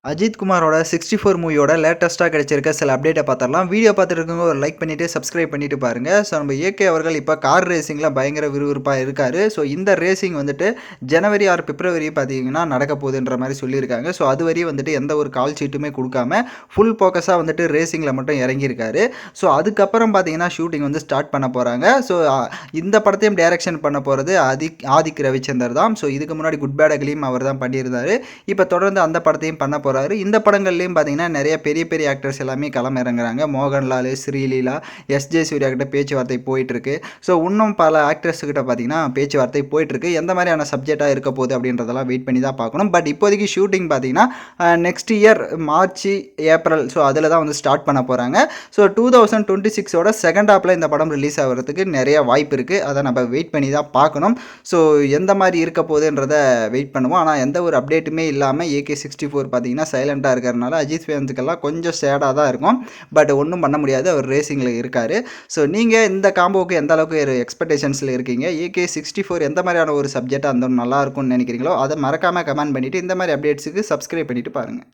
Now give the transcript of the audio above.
அஜித் குமாரோட 64 மூவியோட லேட்டஸ்ட்டா கிடைச்சிருக்க சில அப்டேட்ட பார்த்துரலாம். வீடியோ பார்த்துட்டு இருக்கவங்க ஒரு லைக் பண்ணிட்டு, சப்ஸ்கிரைப் பண்ணிட்டு பாருங்க. ஸோ நம்ம ஏகே அவர்கள் இப்ப கார் ரேசிங்ல பயங்கர விறுவிறுப்பா இருக்காரு. ஸோ இந்த ரேசிங் வந்துட்டு ஜனவரி ஆர் பிப்ரவரி பார்த்தீங்கன்னா நடக்க போகுதுன்ற மாரி சொல்லியிருக்காங்க. ஸோ அதுவரையும் வந்துட்டு எந்த ஒரு கால் ஷீட்டுமே குடுக்காம ஃபுல் ஃபோக்கஸா வந்துட்டு ரேசிங்ல மட்டும் இறங்கியிருக்காரு. ஸோ அதுக்கப்புறம் பார்த்தீங்கன்னா ஷூட்டிங் வந்து ஸ்டார்ட் பண்ண போறாங்க. ஸோ இந்த படத்தையும் டைரக்ஷன் பண்ண போறது ஆதிக் ரவிச்சந்தர் தான். ஸோ இதுக்கு முன்னாடி குட் பேட் அக்லியும் அவர் தான் பண்ணியிருந்தாரு. இப்ப தொடர்ந்து அந்த படத்தையும் பண்ண போறாரு. இந்த படங்கள்லயும் பார்த்தீங்கன்னா நிறைய பெரிய பெரிய ஆக்டர்ஸ் எல்லாமே களம் இறங்குறாங்க. மோகன்லால், ஸ்ரீலீலா, எஸ்ஜே சூர்யா கிட்ட பேச்சுவார்த்தை போயிட்டு இருக்கு. ஸோ இன்னும் பல ஆக்டர்ஸ் கிட்ட பார்த்தீங்கன்னா பேச்சுவார்த்தை போயிட்டு இருக்கு. எந்த மாதிரியான சப்ஜெக்டா இருக்க போகுது அப்படின்றதெல்லாம் வெயிட் பண்ணி தான் பார்க்கணும். பட் இப்போதைக்கு ஷூட்டிங் பார்த்தீங்கன்னா next year March, April so அதில் தான் வந்து ஸ்டார்ட் பண்ண போறாங்க. ஸோ 2026ஓட செகண்ட் ஹாப்ல இந்த படம் ரிலீஸ் ஆகிறதுக்கு நிறைய வாய்ப்பு இருக்கு. அதை நம்ம வெயிட் பண்ணி தான் பார்க்கணும். ஸோ எந்த மாதிரி இருக்க போகுதுன்றத வெயிட் பண்ணுவோம். ஆனால் எந்த ஒரு அப்டேட்டுமே இல்லாமல் AK64 பார்த்தீங்கன்னா சைலண்ட்டாக இருக்கிறனால அஜித் ஃபேன்ஸுக்கெல்லாம் கொஞ்சம் சேடாக தான் இருக்கும். பட் ஒன்றும் பண்ண முடியாது, அவர் ரேசிங்கில் இருக்கார். ஸோ நீங்கள் இந்த காம்போவுக்கு எந்த அளவுக்கு ஒரு எக்ஸ்பெக்டேஷன்ஸில் இருக்கீங்க? AK64 எந்த மாதிரியான ஒரு சப்ஜெக்டாக அந்த நல்லா இருக்கும்னு நினைக்கிறீங்களோ அதை மறக்காமல் கமெண்ட் பண்ணிவிட்டு இந்த மாதிரி அப்டேட்ஸுக்கு சப்ஸ்கிரைப் பண்ணிவிட்டு பாருங்கள்.